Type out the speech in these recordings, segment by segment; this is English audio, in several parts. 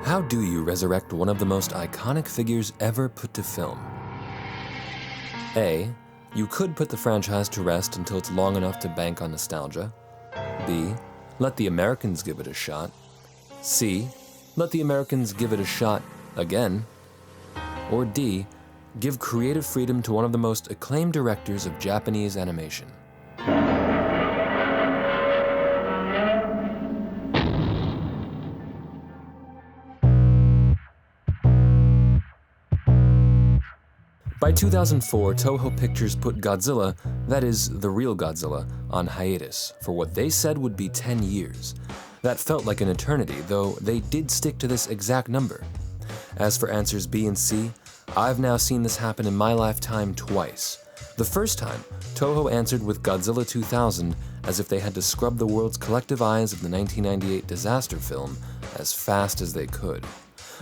How do you resurrect one of the most iconic figures ever put to film? A. You could put the franchise to rest until it's long enough to bank on nostalgia. B. Let the Americans give it a shot. C. Let the Americans give it a shot again. Or D. Give creative freedom to one of the most acclaimed directors of Japanese animation. By 2004, Toho Pictures put Godzilla, that is, the real Godzilla, on hiatus for what they said would be 10 years. That felt like an eternity, though they did stick to this exact number. As for answers B and C, I've now seen this happen in my lifetime twice. The first time, Toho answered with Godzilla 2000 as if they had to scrub the world's collective eyes of the 1998 disaster film as fast as they could.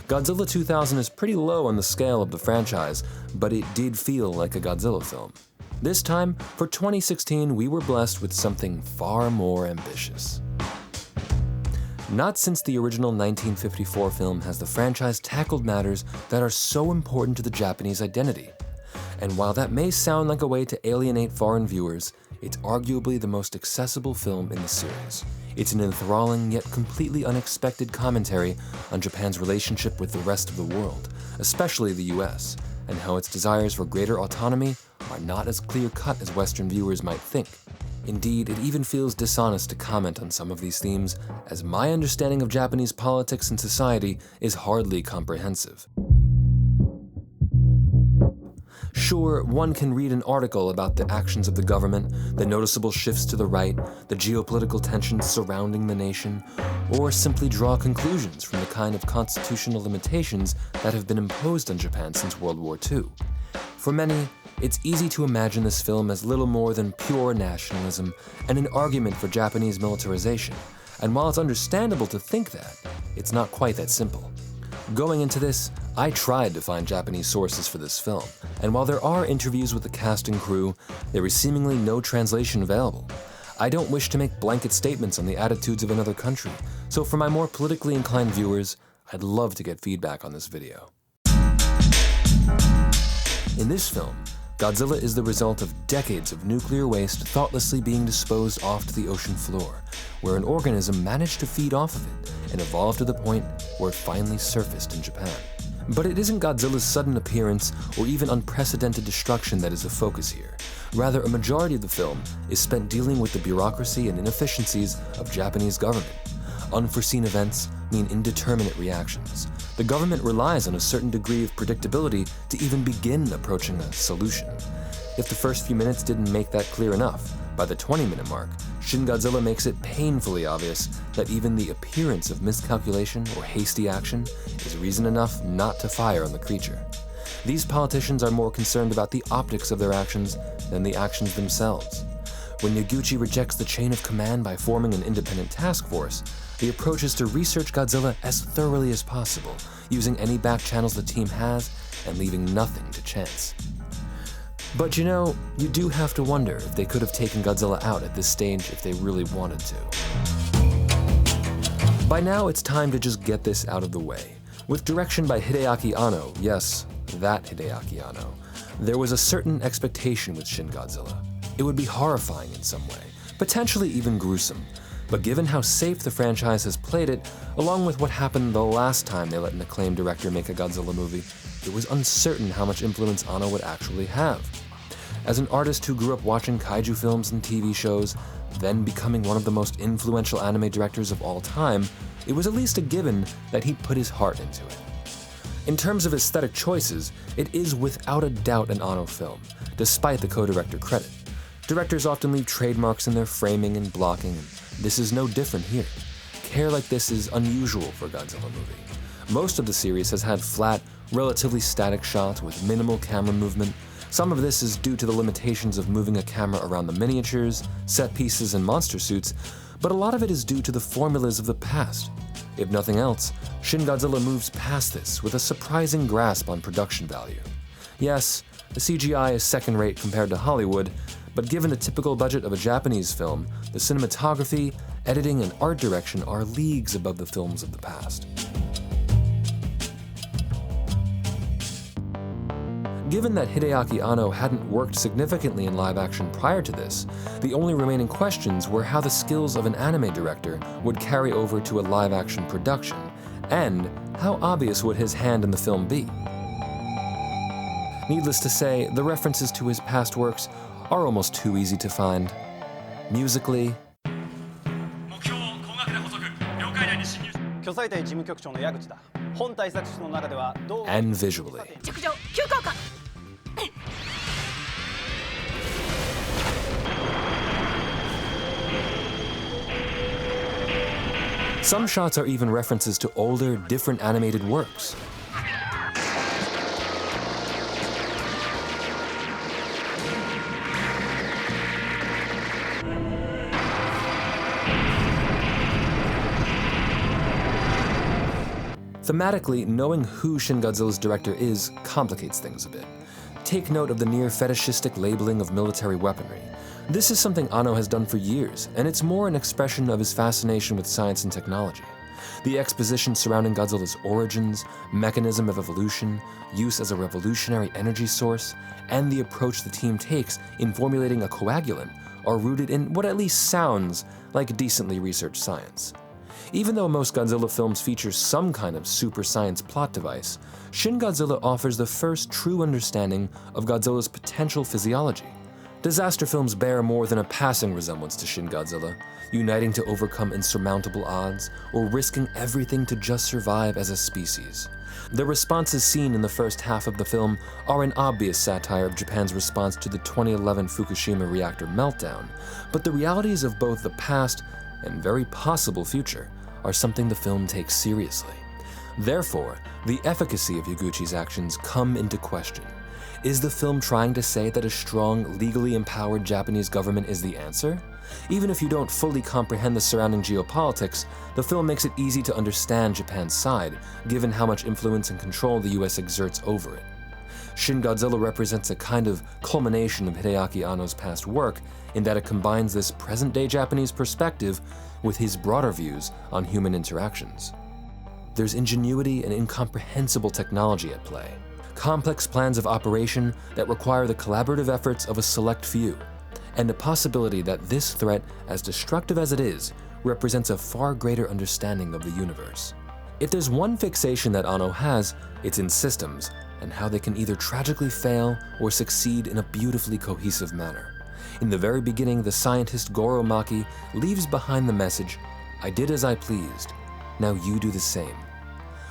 Godzilla 2000 is pretty low on the scale of the franchise, but it did feel like a Godzilla film. This time, for 2016, we were blessed with something far more ambitious. Not since the original 1954 film has the franchise tackled matters that are so important to the Japanese identity. And while that may sound like a way to alienate foreign viewers, it's arguably the most accessible film in the series. It's an enthralling yet completely unexpected commentary on Japan's relationship with the rest of the world, especially the US, and how its desires for greater autonomy are not as clear-cut as Western viewers might think. Indeed, it even feels dishonest to comment on some of these themes, as my understanding of Japanese politics and society is hardly comprehensive. Sure, one can read an article about the actions of the government, the noticeable shifts to the right, the geopolitical tensions surrounding the nation, or simply draw conclusions from the kind of constitutional limitations that have been imposed on Japan since World War II. For many, it's easy to imagine this film as little more than pure nationalism and an argument for Japanese militarization, and while it's understandable to think that, it's not quite that simple. Going into this, I tried to find Japanese sources for this film, and while there are interviews with the cast and crew, there is seemingly no translation available. I don't wish to make blanket statements on the attitudes of another country, so for my more politically inclined viewers, I'd love to get feedback on this video. In this film, Godzilla is the result of decades of nuclear waste thoughtlessly being disposed off to the ocean floor, where an organism managed to feed off of it and evolved to the point where it finally surfaced in Japan. But it isn't Godzilla's sudden appearance or even unprecedented destruction that is the focus here. Rather, a majority of the film is spent dealing with the bureaucracy and inefficiencies of Japanese government. Unforeseen events mean indeterminate reactions. The government relies on a certain degree of predictability to even begin approaching a solution. If the first few minutes didn't make that clear enough, by the 20-minute mark, Shin Godzilla makes it painfully obvious that even the appearance of miscalculation or hasty action is reason enough not to fire on the creature. These politicians are more concerned about the optics of their actions than the actions themselves. When Higuchi rejects the chain of command by forming an independent task force, the approach is to research Godzilla as thoroughly as possible, using any back channels the team has and leaving nothing to chance. But you know, you do have to wonder if they could have taken Godzilla out at this stage if they really wanted to. By now, it's time to just get this out of the way. With direction by Hideaki Anno, yes, that Hideaki Anno, there was a certain expectation with Shin Godzilla. It would be horrifying in some way, potentially even gruesome. But given how safe the franchise has played it, along with what happened the last time they let an acclaimed director make a Godzilla movie, it was uncertain how much influence Anno would actually have. As an artist who grew up watching kaiju films and TV shows, then becoming one of the most influential anime directors of all time, it was at least a given that he'd put his heart into it. In terms of aesthetic choices, it is without a doubt an Anno film, despite the co-director credit. Directors often leave trademarks in their framing and blocking, and this is no different here. Care like this is unusual for a Godzilla movie. Most of the series has had flat, relatively static shots with minimal camera movement. Some of this is due to the limitations of moving a camera around the miniatures, set pieces, and monster suits, but a lot of it is due to the formulas of the past. If nothing else, Shin Godzilla moves past this with a surprising grasp on production value. Yes, the CGI is second-rate compared to Hollywood, but given the typical budget of a Japanese film, the cinematography, editing, and art direction are leagues above the films of the past. Given that Hideaki Anno hadn't worked significantly in live action prior to this, the only remaining questions were how the skills of an anime director would carry over to a live action production, and how obvious would his hand in the film be. Needless to say, the references to his past works are almost too easy to find. Musically, and visually. Some shots are even references to older, different animated works. Thematically, knowing who Shin Godzilla's director is complicates things a bit. Take note of the near fetishistic labeling of military weaponry. This is something Anno has done for years, and it's more an expression of his fascination with science and technology. The exposition surrounding Godzilla's origins, mechanism of evolution, use as a revolutionary energy source, and the approach the team takes in formulating a coagulant are rooted in what at least sounds like decently researched science. Even though most Godzilla films feature some kind of super science plot device, Shin Godzilla offers the first true understanding of Godzilla's potential physiology. Disaster films bear more than a passing resemblance to Shin Godzilla, uniting to overcome insurmountable odds or risking everything to just survive as a species. The responses seen in the first half of the film are an obvious satire of Japan's response to the 2011 Fukushima reactor meltdown, but the realities of both the past and very possible future are something the film takes seriously. Therefore, the efficacy of Higuchi's actions come into question. Is the film trying to say that a strong, legally empowered Japanese government is the answer? Even if you don't fully comprehend the surrounding geopolitics, the film makes it easy to understand Japan's side, given how much influence and control the US exerts over it. Shin Godzilla represents a kind of culmination of Hideaki Anno's past work in that it combines this present-day Japanese perspective with his broader views on human interactions. There's ingenuity and incomprehensible technology at play, complex plans of operation that require the collaborative efforts of a select few, and the possibility that this threat, as destructive as it is, represents a far greater understanding of the universe. If there's one fixation that Anno has, it's in systems, and how they can either tragically fail or succeed in a beautifully cohesive manner. In the very beginning, the scientist Goro Maki leaves behind the message, "I did as I pleased, now you do the same."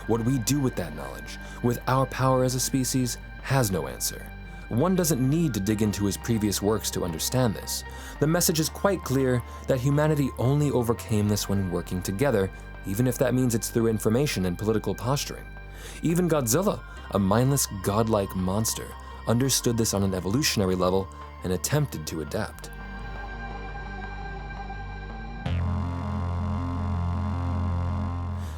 What we do with that knowledge, with our power as a species, has no answer. One doesn't need to dig into his previous works to understand this. The message is quite clear that humanity only overcame this when working together, even if that means it's through information and political posturing. Even Godzilla, a mindless, godlike monster, understood this on an evolutionary level and attempted to adapt.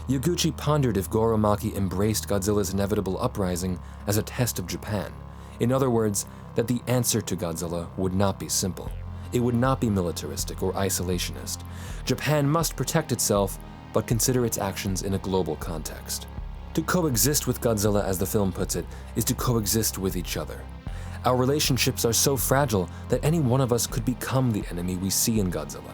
Higuchi pondered if Goro Maki embraced Godzilla's inevitable uprising as a test of Japan. In other words, that the answer to Godzilla would not be simple. It would not be militaristic or isolationist. Japan must protect itself, but consider its actions in a global context. To coexist with Godzilla, as the film puts it, is to coexist with each other. Our relationships are so fragile that any one of us could become the enemy we see in Godzilla.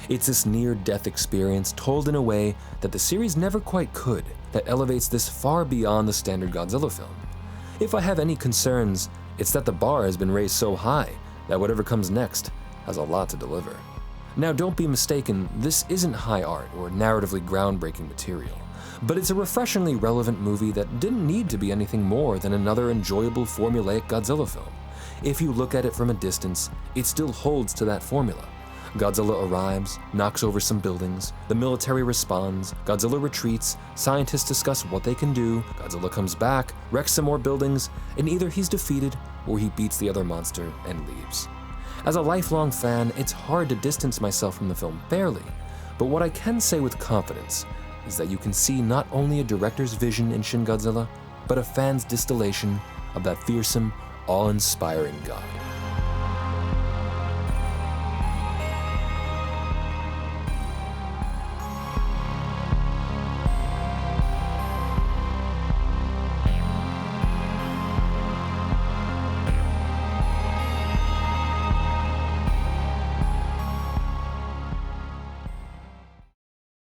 It's this near-death experience told in a way that the series never quite could, that elevates this far beyond the standard Godzilla film. If I have any concerns, it's that the bar has been raised so high that whatever comes next has a lot to deliver. Now, don't be mistaken, this isn't high art or narratively groundbreaking material, but it's a refreshingly relevant movie that didn't need to be anything more than another enjoyable formulaic Godzilla film. If you look at it from a distance, it still holds to that formula. Godzilla arrives, knocks over some buildings, the military responds, Godzilla retreats, scientists discuss what they can do, Godzilla comes back, wrecks some more buildings, and either he's defeated or he beats the other monster and leaves. As a lifelong fan, it's hard to distance myself from the film fairly, but what I can say with confidence is that you can see not only a director's vision in Shin Godzilla, but a fan's distillation of that fearsome, awe-inspiring god.